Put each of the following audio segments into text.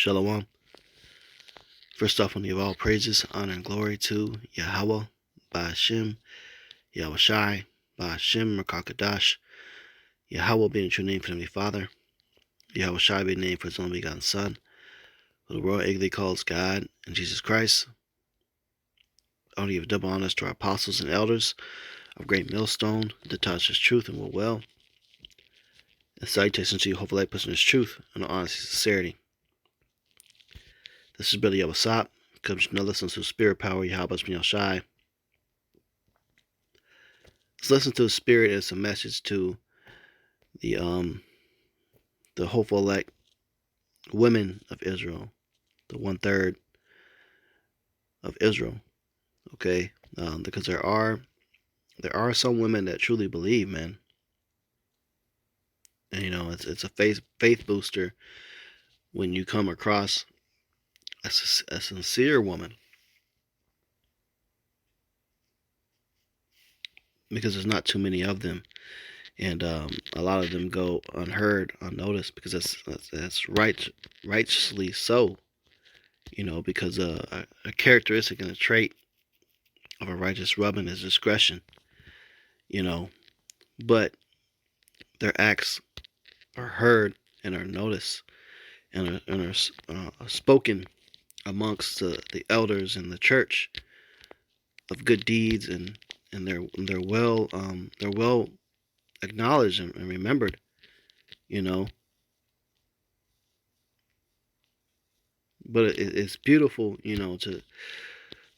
Shalom. First off, I want to give all praises, honor, and glory to Yahweh, Ba'ashem, Yahushai, Ba'ashem, Rakakadash. Yahweh being the true name for the Heavenly Father. Yahushai being the name for His only begotten Son, who the world eagerly calls God, and Jesus Christ. I want to give double honors to our apostles and elders of Great Millstone that taught us truth and will well. And salutations to you, hopefully, like person is truth and honesty and sincerity. This is Brother Yabasap. Comes to listen to Spirit Power, Yahweh Shai. Let's listen to the Spirit as a message to the hopeful elect women of Israel, the 1/3 of Israel. Okay, because there are some women that truly believe, man, and it's a faith booster when you come across a sincere woman, because there's not too many of them, and a lot of them go unnoticed, because that's righteously so, because a characteristic and a trait of a righteous woman is discretion, but their acts are heard and are noticed and are spoken amongst the elders in the church of good deeds, and they're well acknowledged and remembered, but it's beautiful, to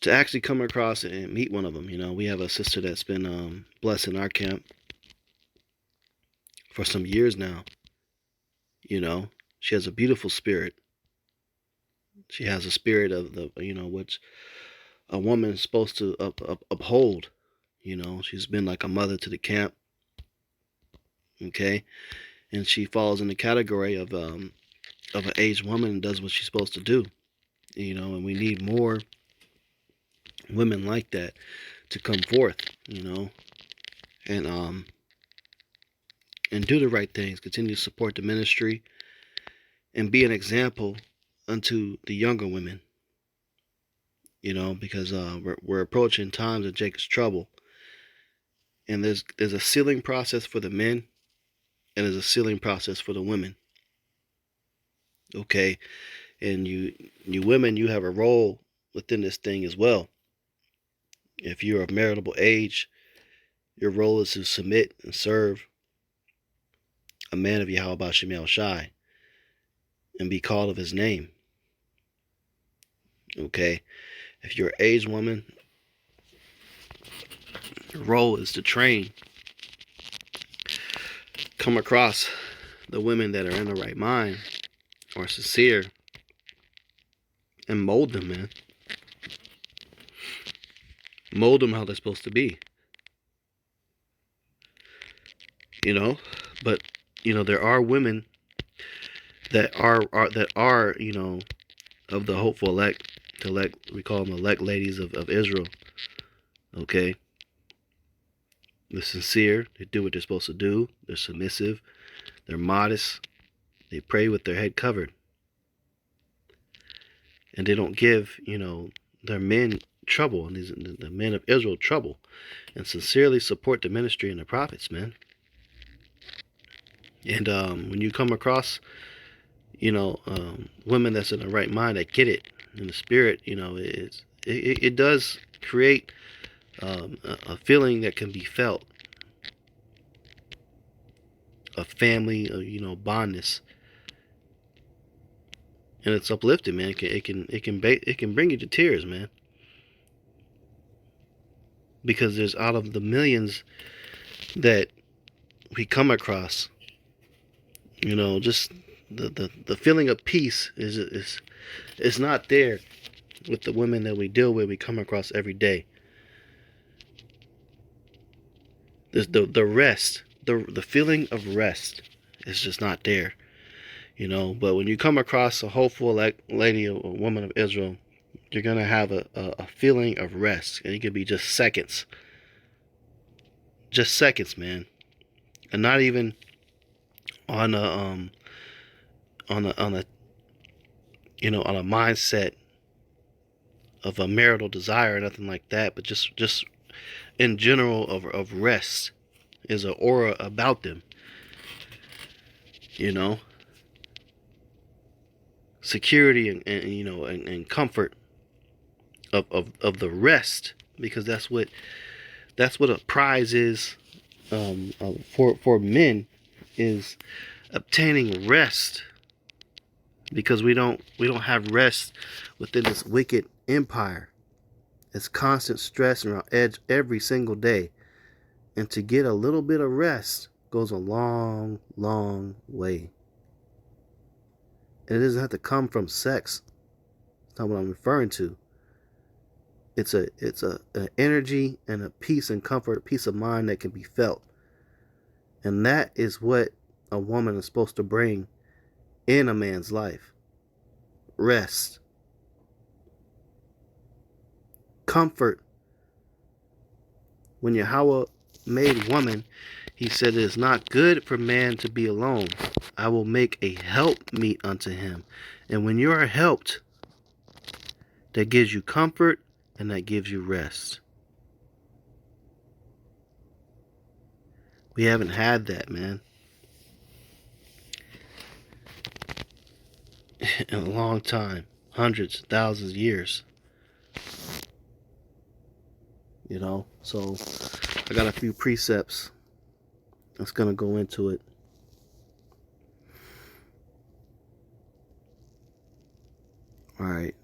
actually come across and meet one of them. We have a sister that's been blessed in our camp for some years now. She has a beautiful spirit. She has a spirit of the which a woman is supposed to uphold. She's been like a mother to the camp. Okay, and she falls in the category of an aged woman and does what she's supposed to do. And we need more women like that to come forth. And do the right things, continue to support the ministry, and be an example unto the younger women. Because we're approaching times of Jacob's trouble, and there's a sealing process for the men, and there's a sealing process for the women. Okay, and you women, you have a role within this thing as well. If you're of meritable age, your role is to submit and serve a man of Yahweh Ba'ashem Yahushai and be called of his name. Okay, if you're an aged woman, your role is to train, come across the women that are in the right mind or sincere, and mold them, man. Mold them how they're supposed to be. But there are women that are of the hopeful elect, we call them elect ladies of Israel. Okay, they're sincere, they do what they're supposed to do, they're submissive, they're modest, they pray with their head covered, and they don't give their men trouble, and the men of Israel trouble, and sincerely support the ministry and the prophets, man. And when you come across women that's in the right mind, that get it in the spirit, it does create a feeling that can be felt, a family, bondness, and it's uplifting, man. It can bring you to tears, man, because there's, out of the millions that we come across, just the feeling of peace is not there with the women that we deal with, we come across every day. There's the rest, the feeling of rest is just not there. But when you come across a hopeful lady, a woman of Israel, you're gonna have a feeling of rest, and it can be just seconds, man, and not even on a on a mindset of a marital desire or nothing like that, but just in general of rest. Is an aura about them, security and comfort of the rest, because that's what a prize is, for men, is obtaining rest, because we don't have rest within this wicked empire. It's constant stress and edge every single day, and to get a little bit of rest goes a long, long way. And it doesn't have to come from sex. That's not what I'm referring to. It's an energy and a peace and comfort, a peace of mind that can be felt. And that is what a woman is supposed to bring in a man's life. Rest. Comfort. When Yahweh made woman, he said, it is not good for man to be alone. I will make a help meet unto him. And when you are helped, that gives you comfort and that gives you rest. We haven't had that, man, in a long time. Hundreds, thousands of years. So I got a few precepts that's going to go into it. All right.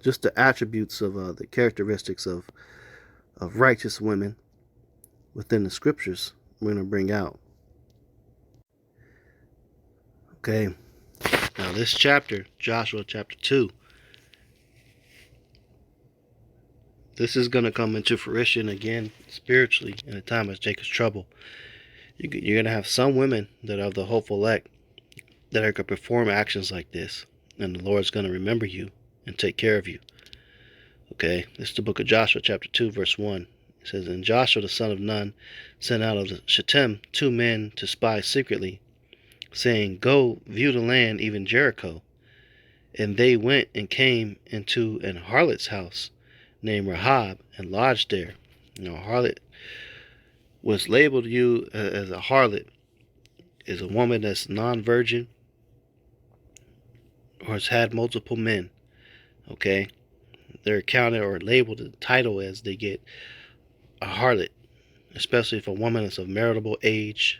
Just the attributes of the characteristics of righteous women within the scriptures we're going to bring out. Okay. Now this chapter, Joshua chapter 2, this is going to come into fruition again spiritually in the time of Jacob's trouble. You're going to have some women that are the hopeful elect that are going to perform actions like this, and the Lord's going to remember you and take care of you. Okay, this is the book of Joshua chapter 2 verse 1. It says, and Joshua the son of Nun sent out of Shittim 2 men to spy secretly, saying, go view the land, even Jericho. And they went and came into an harlot's house named Rahab, and lodged there. Harlot was labeled you as a harlot is a woman that's non-virgin or has had multiple men. Okay, they're counted or labeled the title as they get a harlot, especially if a woman is of marital age,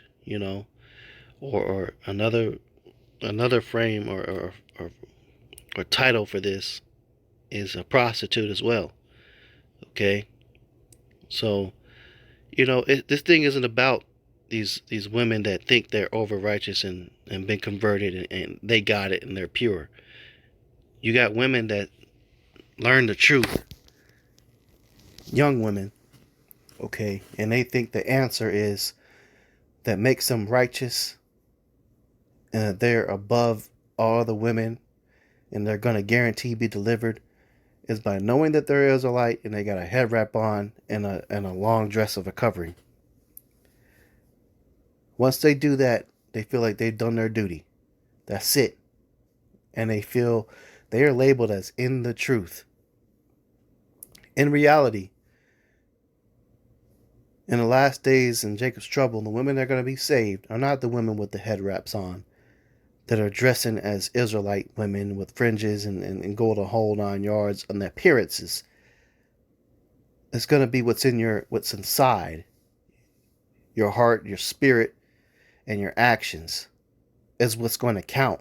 or another frame or title for this is a prostitute as well. Okay, so this thing isn't about these women that think they're over righteous and been converted and they got it and they're pure. You got women that learn the truth, young women, okay, and they think the answer is that makes them righteous and that they're above all the women and they're going to guarantee be delivered, is by knowing that they're Israelite and they got a head wrap on and a long dress of a covering. Once they do that, they feel like they've done their duty. That's it. And they feel they are labeled as in the truth. In reality, in the last days in Jacob's trouble, the women that are going to be saved are not the women with the head wraps on, that are dressing as Israelite women with fringes and gold a whole 9 yards on their appearances. It's going to be what's inside your heart, your spirit, and your actions is what's going to count.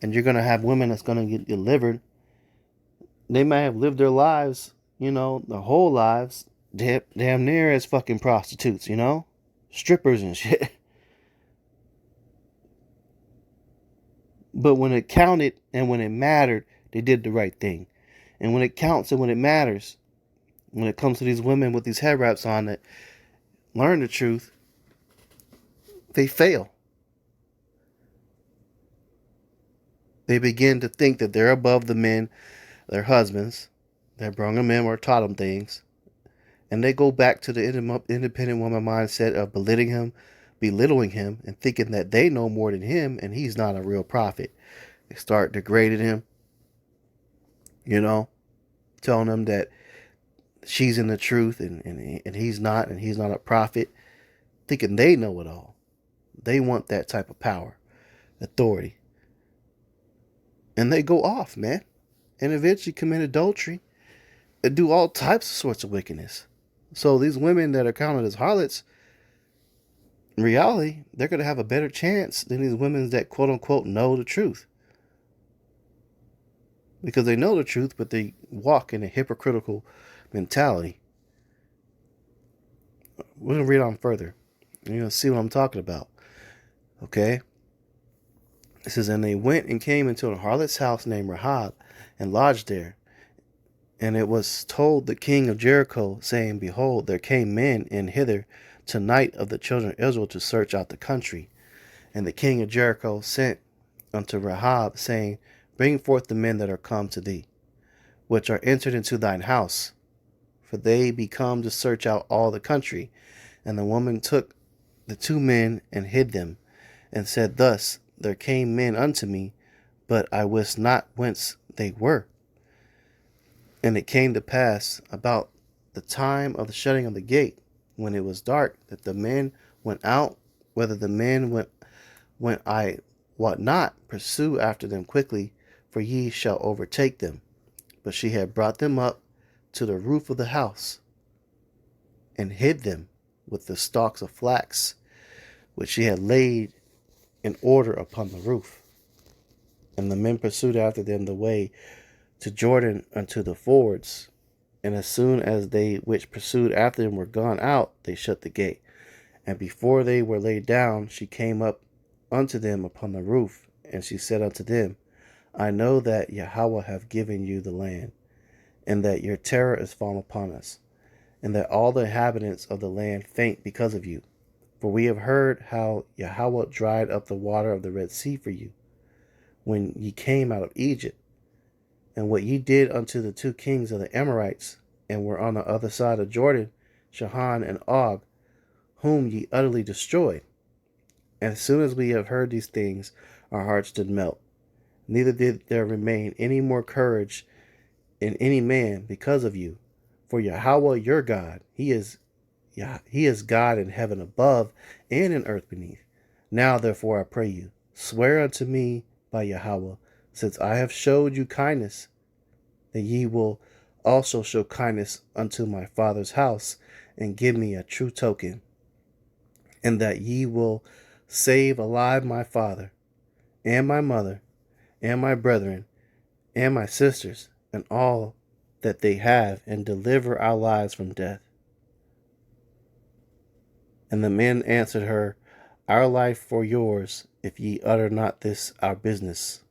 And you're going to have women that's going to get delivered. They might have lived their lives, their whole lives, damn near as fucking prostitutes, strippers and shit. But when it counted and when it mattered, they did the right thing. And when it counts and when it matters, when it comes to these women with these head wraps on that learn the truth, they fail. They begin to think that they're above the men, their husbands, that brought them in or taught them things. And they go back to the independent woman mindset of belittling him, and thinking that they know more than him and he's not a real prophet. They start degrading him, you know, telling him that she's in the truth and he's not, and he's not a prophet, thinking they know it all. They want that type of power, authority. And they go off, man, and eventually commit adultery and do all types of sorts of wickedness. So these women that are counted as harlots, in reality, they're going to have a better chance than these women that quote unquote know the truth. Because they know the truth, but they walk in a hypocritical mentality. We're going to read on further. You're going to see what I'm talking about. Okay? It says, and they went and came into a harlot's house named Rahab and lodged there. And it was told the king of Jericho, saying, behold, there came men in hither tonight of the children of Israel to search out the country. And the king of Jericho sent unto Rahab, saying, bring forth the men that are come to thee, which are entered into thine house, for they be come to search out all the country. And the woman took the 2 men and hid them, and said, thus there came men unto me, but I wist not whence they were. And it came to pass about the time of the shutting of the gate, when it was dark, that the men went out. Whether the men went I wot not, pursue after them quickly, for ye shall overtake them. But she had brought them up to the roof of the house, and hid them with the stalks of flax, which she had laid in order upon the roof. And the men pursued after them the way to Jordan unto the fords. And as soon as they which pursued after them were gone out, they shut the gate. And before they were laid down, she came up unto them upon the roof, and she said unto them, I know that Yahweh hath given you the land, and that your terror is fallen upon us, and that all the inhabitants of the land faint because of you. For we have heard how Yahweh dried up the water of the Red Sea for you, when ye came out of Egypt, and what ye did unto the 2 kings of the Amorites, and were on the other side of Jordan, Sihon and Og, whom ye utterly destroyed. And as soon as we have heard these things, our hearts did melt. Neither did there remain any more courage in any man because of you. For Yahweh your God, He is God in heaven above and in earth beneath. Now therefore I pray you, swear unto me by Yahweh, since I have showed you kindness, that ye will also show kindness unto my father's house, and give me a true token, and that ye will save alive my father, and my mother, and my brethren, and my sisters, and all that they have, and deliver our lives from death. And the men answered her, our life for yours, if ye utter not this our business.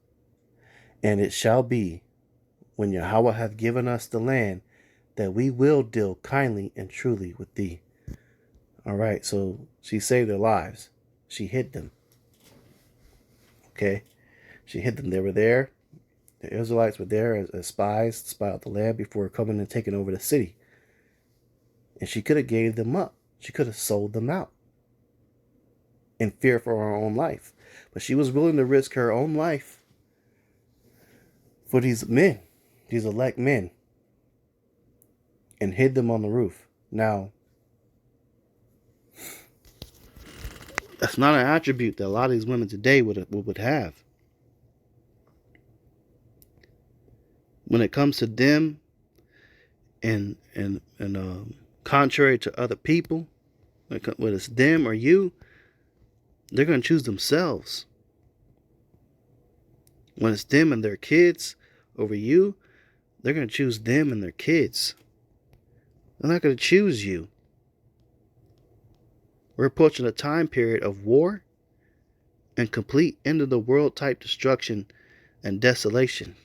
And it shall be, when Yahweh hath given us the land, that we will deal kindly and truly with thee. All right, so she saved their lives. She hid them. Okay, she hid them. They were there. The Israelites were there as spies, to spy out the land before coming and taking over the city. And she could have gave them up. She could have sold them out in fear for her own life. But she was willing to risk her own life for these men, these elect men, and hid them on the roof. Now, that's not an attribute that a lot of these women today would have. When it comes to them, and contrary to other people, whether it's them or you, they're going to choose themselves. When it's them and their kids over you, they're going to choose them and their kids. They're not going to choose you. We're approaching a time period of war and complete end of the world type destruction and desolation.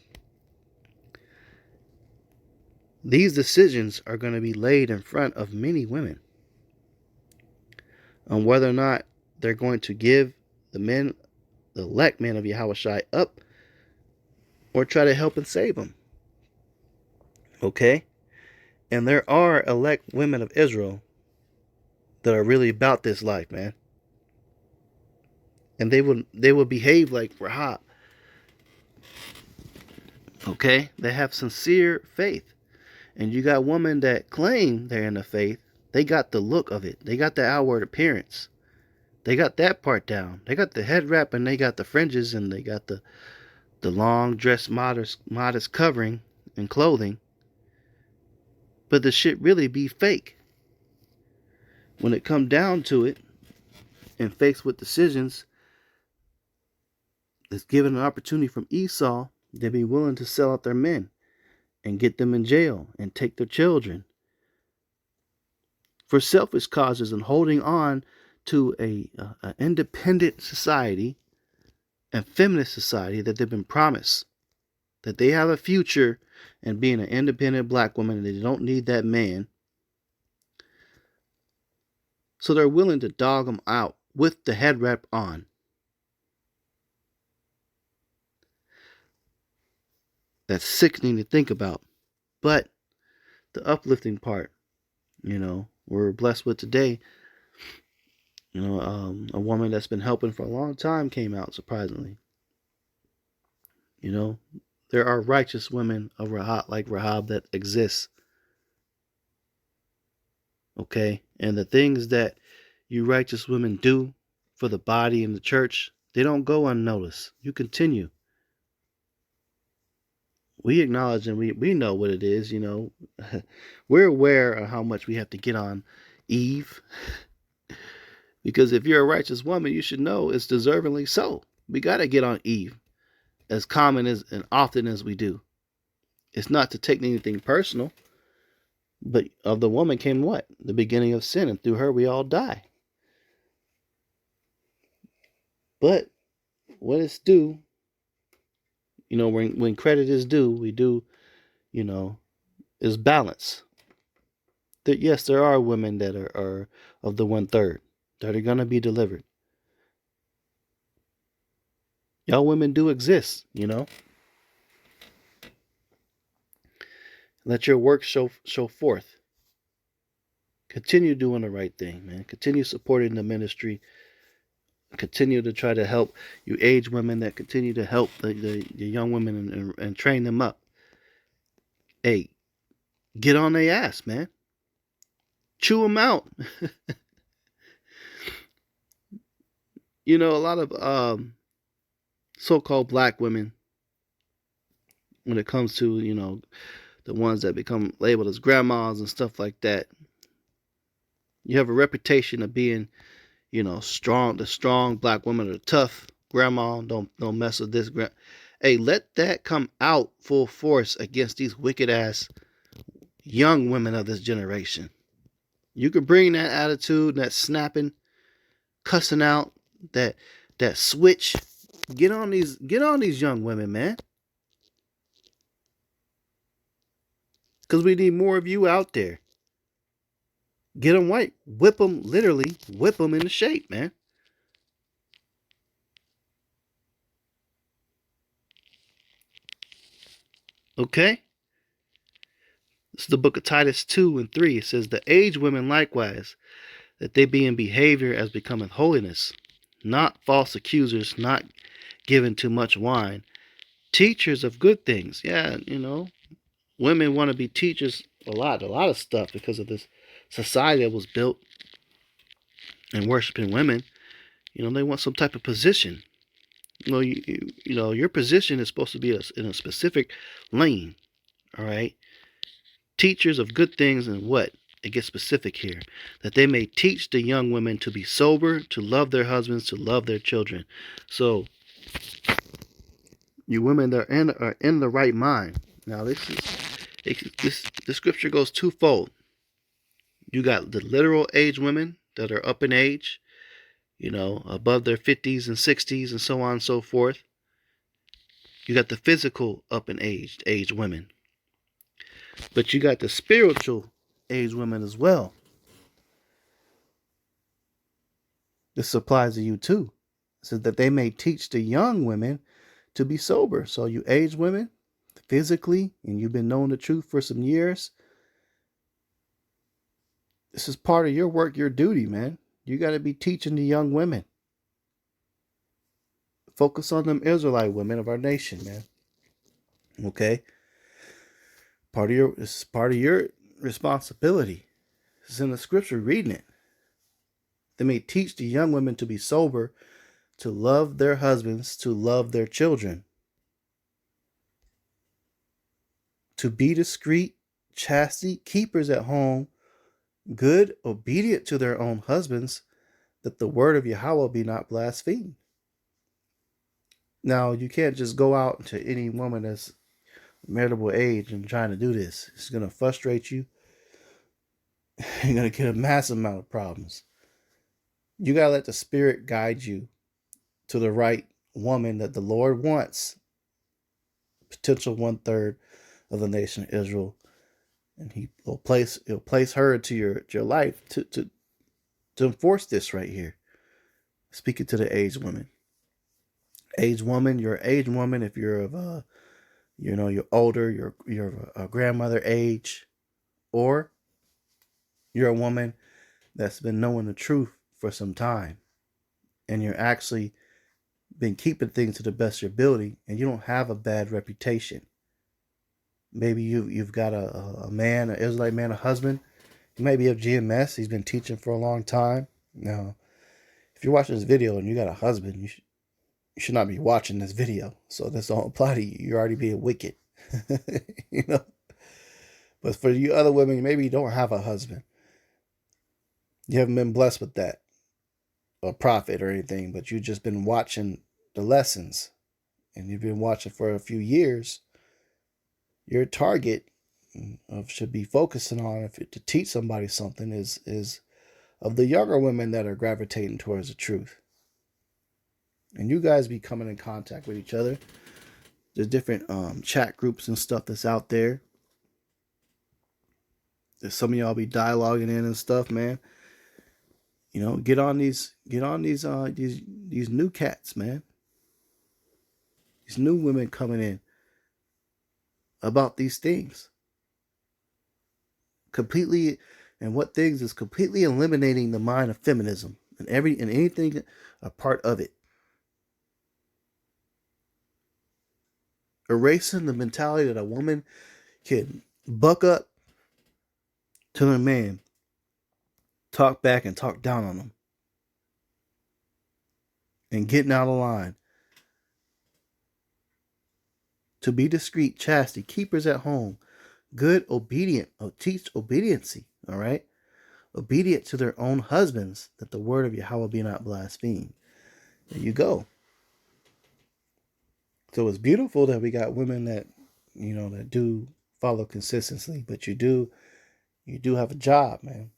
These decisions are going to be laid in front of many women on whether or not they're going to give the elect men of Yahushua up, or try to help and save them. Okay? And there are elect women of Israel that are really about this life, man. And they will behave like Rahab. Okay? They have sincere faith. And you got women that claim they're in the faith. They got the look of it. They got the outward appearance. They got that part down. They got the head wrap and they got the fringes and they got the long dress modest covering and clothing. But the shit really be fake. When it come down to it and faced with decisions that's given an opportunity from Esau, they be willing to sell out their men and get them in jail and take their children for selfish causes and holding on to a independent society and feminist society that they've been promised, that they have a future in being an independent black woman and they don't need that man. So they're willing to dog them out with the head wrap on. That's sickening to think about. But the uplifting part, we're blessed with today. A woman that's been helping for a long time came out, surprisingly. There are righteous women of Rahab, like Rahab, that exist. Okay? And the things that you righteous women do for the body and the church, they don't go unnoticed. You continue. We acknowledge and we know what it is, We're aware of how much we have to get on Eve. Because if you're a righteous woman, you should know it's deservingly so. We got to get on Eve as common as and often as we do. It's not to take anything personal, but of the woman came what? The beginning of sin, and through her we all die. But what it's due, when credit is due, we do, is balance. That yes, there are women that are of the 1/3 that are gonna be delivered. Y'all women do exist, Let your work show forth. Continue doing the right thing, man. Continue supporting the ministry. Continue to try to help you age women that continue to help the young women and train them up. Hey, get on their ass, man. Chew them out. A lot of so-called black women, when it comes to, the ones that become labeled as grandmas and stuff like that, you have a reputation of being, strong, the strong black woman, or the tough grandma, don't mess with this. Hey, let that come out full force against these wicked ass young women of this generation. You can bring that attitude, that snapping, cussing out, that switch. Get on these young women, man. Because we need more of you out there. Get them white. Whip them, literally, whip them into shape, man. Okay? This is the book of Titus 2:3. It says, the aged women likewise, that they be in behavior as becometh holiness, not false accusers, not given to much wine, teachers of good things. Yeah, women want to be teachers a lot of stuff because of this society that was built and worshiping women. They want some type of position. Your position is supposed to be in a specific lane. All right. Teachers of good things, and what? It gets specific here. That they may teach the young women to be sober, to love their husbands, to love their children. So, you women that are in the right mind. Now, this scripture goes twofold. You got the literal aged women that are up in age, above their 50s and 60s and so on and so forth. You got the physical up in aged women. But you got the spiritual aged women as well. This applies to you too. It says that they may teach the young women to be sober. So you aged women, physically, and you've been knowing the truth for some years, this is part of your work, your duty, man. You got to be teaching the young women. Focus on them Israelite women of our nation, man. Okay? It's part of your responsibility. It's in the scripture, reading it. They may teach the young women to be sober, to love their husbands, to love their children, to be discreet, chastity, keepers at home, good, obedient to their own husbands, that the word of Yahweh be not blasphemed. Now, you can't just go out to any woman that's marital age and trying to do this. It's going to frustrate you. You're going to get a massive amount of problems. You got to let the Spirit guide you to the right woman that the Lord wants. Potential 1/3 of the nation of Israel. And he'll place her into your life to enforce this right here. Speaking to the aged woman. Aged woman, you're an aged woman if you're of you're older, you're a grandmother age, or you're a woman that's been knowing the truth for some time, and you're actually been keeping things to the best of your ability, and you don't have a bad reputation. Maybe you've got a man, an Israelite man, a husband. He might be of GMS. He's been teaching for a long time. Now, if you're watching this video and you got a husband, you should not be watching this video. So this don't apply to you. You're already being wicked. You know. But for you other women, maybe you don't have a husband. You haven't been blessed with that, a prophet or anything, but you've just been watching the lessons, and you've been watching for a few years. Your target should be focusing on, if to teach somebody something, is of the younger women that are gravitating towards the truth. And you guys be coming in contact with each other. There's different chat groups and stuff that's out there. There's some of y'all be dialoguing in and stuff, man. You know, get on these new cats, man. These new women coming in about these things. Completely, and what things is completely eliminating the mind of feminism and anything a part of it. Erasing the mentality that a woman can buck up to a man, talk back and talk down on him, and getting out of line. To be discreet, chastity, keepers at home, good, obedient, teach obediency, all right? Obedient to their own husbands, that the word of Yahweh be not blasphemed. There you go. So it's beautiful that we got women that, that do follow consistently, but you do have a job, man.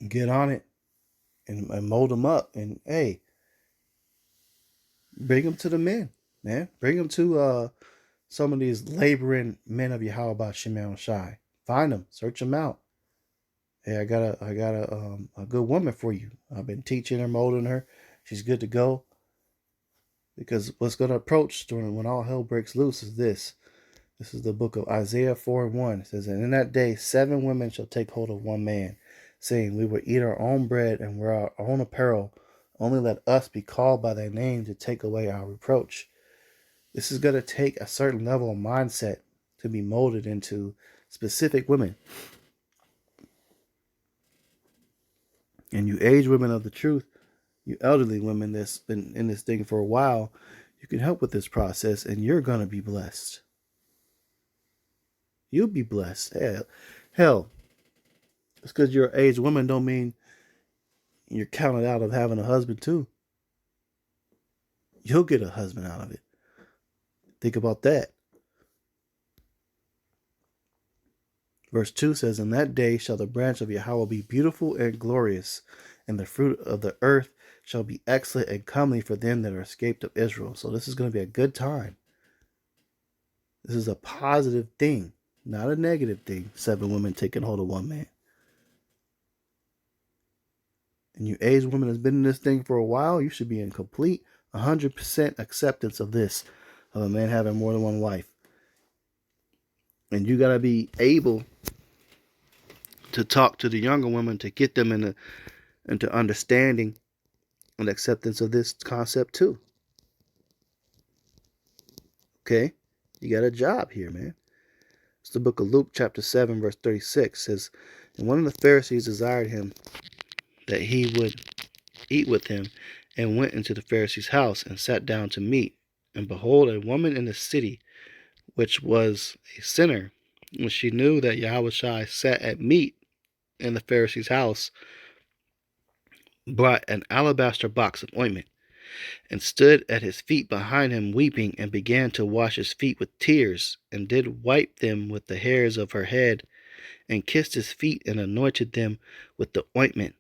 Get on it and mold them up, and hey, bring them to the men, man. Bring them to some of these laboring men of Yahweh Shimon Shai. Find them, search them out. Hey, I got a good woman for you. I've been teaching her, molding her. She's good to go. Because what's going to approach during when all hell breaks loose is this. This is the book of Isaiah 4:1. It says, "And in that day 7 women shall take hold of one man, saying, We will eat our own bread and wear our own apparel. Only let us be called by thy name to take away our reproach." This is going to take a certain level of mindset to be molded into specific women. And you aged women of the truth, you elderly women that's been in this thing for a while, you can help with this process, and you're going to be blessed. You'll be blessed. Hell, just because you're an aged woman don't mean you're counted out of having a husband too. You'll get a husband out of it. Think about that. Verse 2 says, "In that day shall the branch of Yahweh be beautiful and glorious, and the fruit of the earth shall be excellent and comely for them that are escaped of Israel." So this is going to be a good time. This is a positive thing, not a negative thing. 7 women taking hold of one man. And you aged woman that's been in this thing for a while, you should be in complete 100% acceptance of this, of a man having more than one wife. And you got to be able to talk to the younger women to get them into understanding and acceptance of this concept too. Okay? You got a job here, man. It's the book of Luke, chapter 7, verse 36 says, and one of the Pharisees desired him that he would eat with him, and went into the Pharisee's house and sat down to meat. And behold, a woman in the city, which was a sinner, when she knew that Yahushua sat at meat in the Pharisee's house, brought an alabaster box of ointment, and stood at his feet behind him weeping, and began to wash his feet with tears, and did wipe them with the hairs of her head, and kissed his feet, and anointed them with the ointment.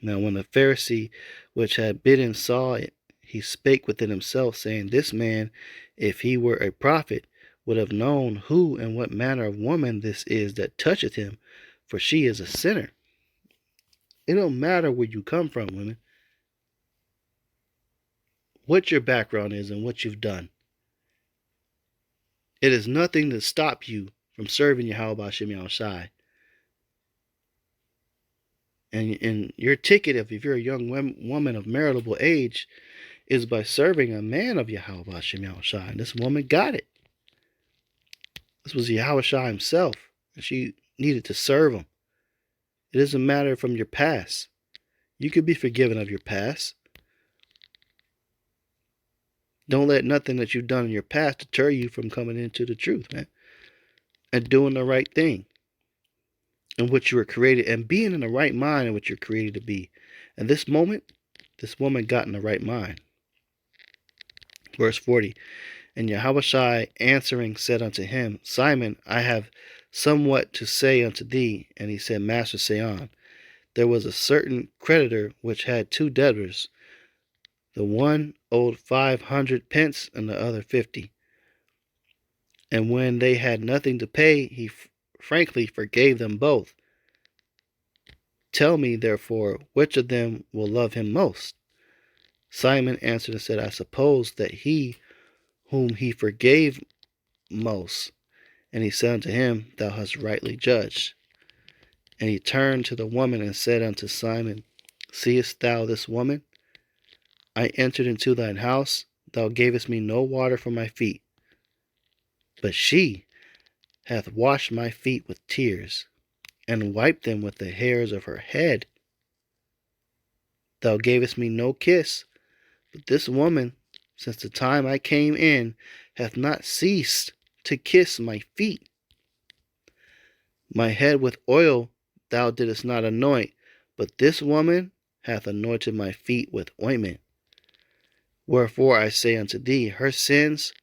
Now when the Pharisee which had bidden saw it, he spake within himself, saying, this man, if he were a prophet, would have known who and what manner of woman this is that toucheth him, for she is a sinner. It don't matter where you come from, women, what your background is and what you've done. It is nothing to stop you from serving Yahweh Hashem Yahushai. And your ticket, if you're a young woman of maritable age, is by serving a man of Yahweh Hashem Yahushai. And this woman got it. This was Yahushua himself, and she needed to serve him. It doesn't matter from your past. You could be forgiven of your past. Don't let nothing that you've done in your past deter you from coming into the truth, man, and doing the right thing and what you were created, and being in the right mind and what you're created to be. And this moment, this woman got in the right mind. Verse 40, and Yahushua answering said unto him, Simon, I have somewhat to say unto thee. And he said, Master, say on. There was a certain creditor which had 2 debtors. The one owed 500 pence, and the other 50. And when they had nothing to pay, he frankly forgave them both. Tell me, therefore, which of them will love him most? Simon answered and said, I suppose that he whom he forgave most. And he said unto him, Thou hast rightly judged. And he turned to the woman and said unto Simon, Seest thou this woman? I entered into thine house, thou gavest me no water for my feet, but she hath washed my feet with tears, and wiped them with the hairs of her head. Thou gavest me no kiss, but this woman, since the time I came in, hath not ceased to kiss my feet. My head with oil thou didst not anoint, but this woman hath anointed my feet with ointment. Wherefore I say unto thee, her sins,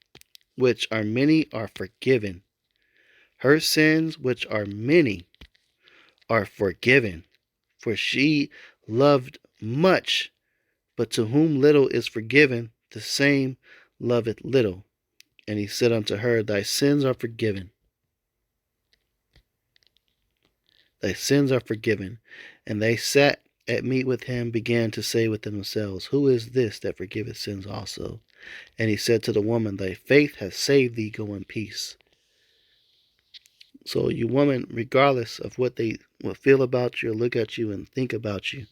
which are many, are forgiven. Her sins, which are many, are forgiven. For she loved much, but to whom little is forgiven, the same loveth little. And he said unto her, Thy sins are forgiven. Thy sins are forgiven. And they sat at meat with him, began to say within themselves, Who is this that forgiveth sins also? And he said to the woman, Thy faith hath saved thee, go in peace. So you woman, regardless of what they will feel about you, or look at you and think about you,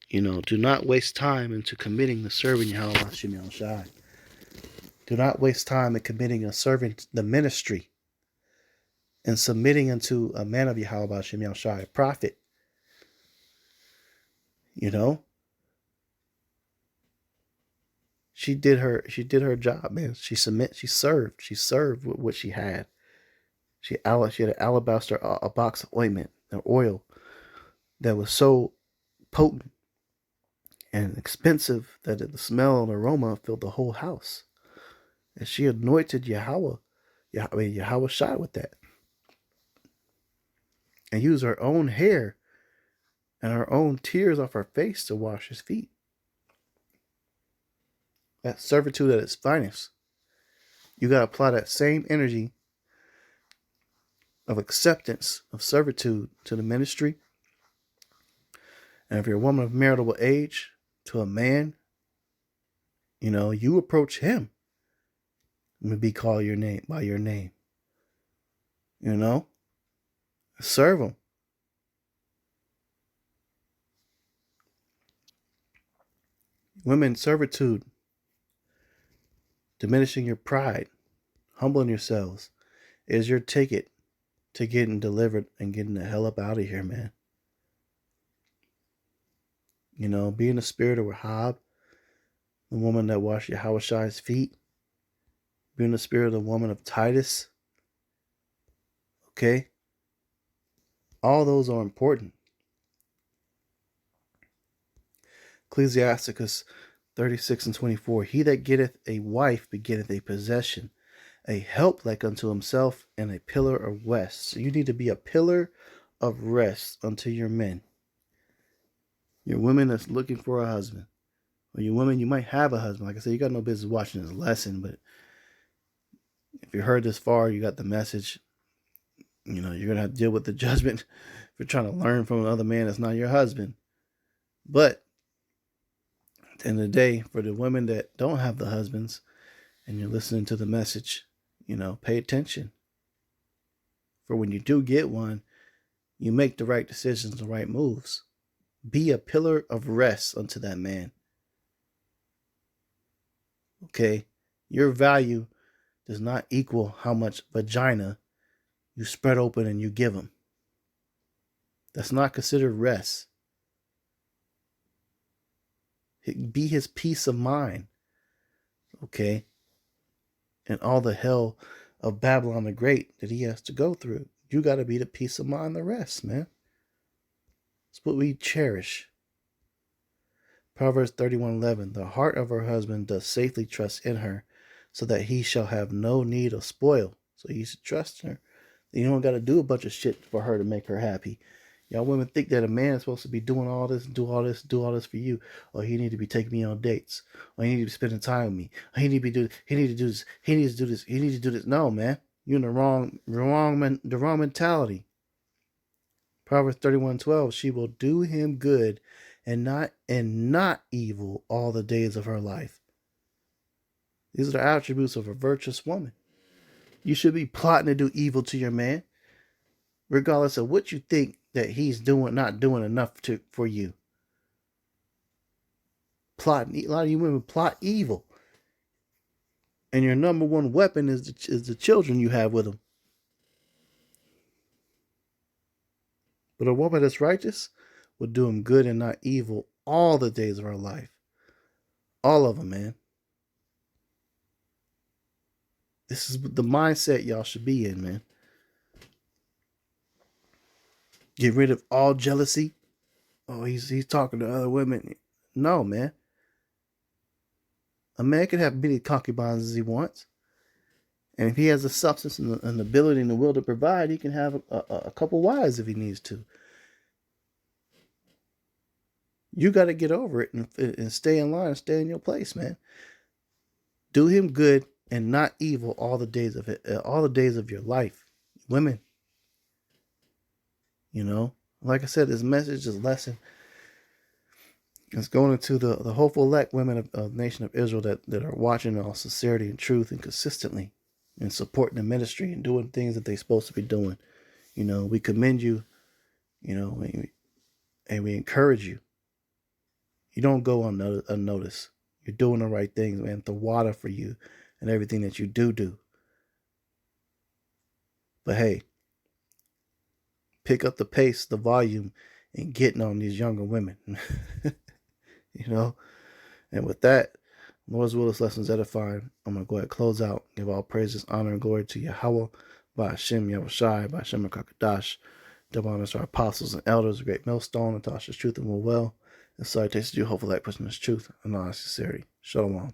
do not waste time into committing to serving Yahweh Hashem Yahushai. Do not waste time in committing and serving the ministry and submitting unto a man of Yahweh Hashem Yahushai, a prophet. She did her job, man. She served with what she had. She had an alabaster, a box of ointment, an oil that was so potent and expensive that the smell and aroma filled the whole house. And she anointed Yahweh Shai with that. And used her own hair and her own tears off her face to wash his feet. That's servitude at its finest. You got to apply that same energy of acceptance, of servitude to the ministry. And if you're a woman of maritable age, to a man, you approach him and be called by your name. Serve him. Women, servitude Diminishing your pride, humbling yourselves is your ticket to getting delivered and getting the hell up out of here, man. You know, be in the spirit of Rahab, the woman that washed Yahushai's feet. Be in the spirit of the woman of Titus. Okay? All those are important. Ecclesiasticus 36:24. He that getteth a wife begetteth a possession, a help like unto himself, and a pillar of rest. So you need to be a pillar of rest unto your men. Your women that's looking for a husband. Or your women, you might have a husband. Like I said, you got no business watching this lesson, but if you heard this far, you got the message. You know, you're going to have to deal with the judgment if you're trying to learn from another man that's not your husband. But at the end of the day, for the women that don't have the husbands and you're listening to the message, you know, pay attention. For when you do get one, you make the right decisions, the right moves. Be a pillar of rest unto that man. Okay? Your value does not equal how much vagina you spread open and you give him. That's not considered rest. Be his peace of mind. Okay? And all the hell of Babylon the Great that he has to go through. You got to be the peace of mind the rest, man. It's what we cherish. Proverbs 31:11. The heart of her husband does safely trust in her, so that he shall have no need of spoil. So you should trust in her. You don't got to do a bunch of shit for her to make her happy. Y'all women think that a man is supposed to be doing all this, do all this for you. Or he need to be taking me on dates. Or he need to be spending time with me. Or he need to be doing, he need to do this. He needs to do this. He needs to do this. No, man. You're in the wrong mentality. Proverbs 31:12. She will do him good and not evil all the days of her life. These are the attributes of a virtuous woman. You should be plotting to do evil to your man, regardless of what you think that he's not doing enough for you. Plotting. A lot of you women plot evil, and your number one weapon is the children you have with them. But a woman that's righteous will do him good and not evil all the days of her life. All of them, man. This is the mindset y'all should be in, man. Get rid of all jealousy. Oh, he's talking to other women. No, man. A man can have many concubines as he wants. And if he has the substance and the ability and the will to provide, he can have a couple wives if he needs to. You got to get over it and stay in line and stay in your place, man. Do him good and not evil all the days of your life. Women. You know, like I said, this message, this lesson is going into the hopeful elect women of the nation of Israel that are watching in all sincerity and truth and consistently and supporting the ministry and doing things that they're supposed to be doing. You know, we commend you, you know, and we encourage you. You don't go unnoticed. You're doing the right things, man. The water for you and everything that you do. But hey, pick up the pace, the volume, and getting on these younger women. You know? And with that, Lord's will, this lesson is edifying. I'm going to go ahead and close out. Give all praises, honor, and glory to Yahweh, by Hashem Yahushai, by Hashem HaKadosh. Double honors to our apostles and elders, a great millstone, and Tasha's truth and will well. And salutations to you, hopefully, that person is truth and all sincerity. Shalom.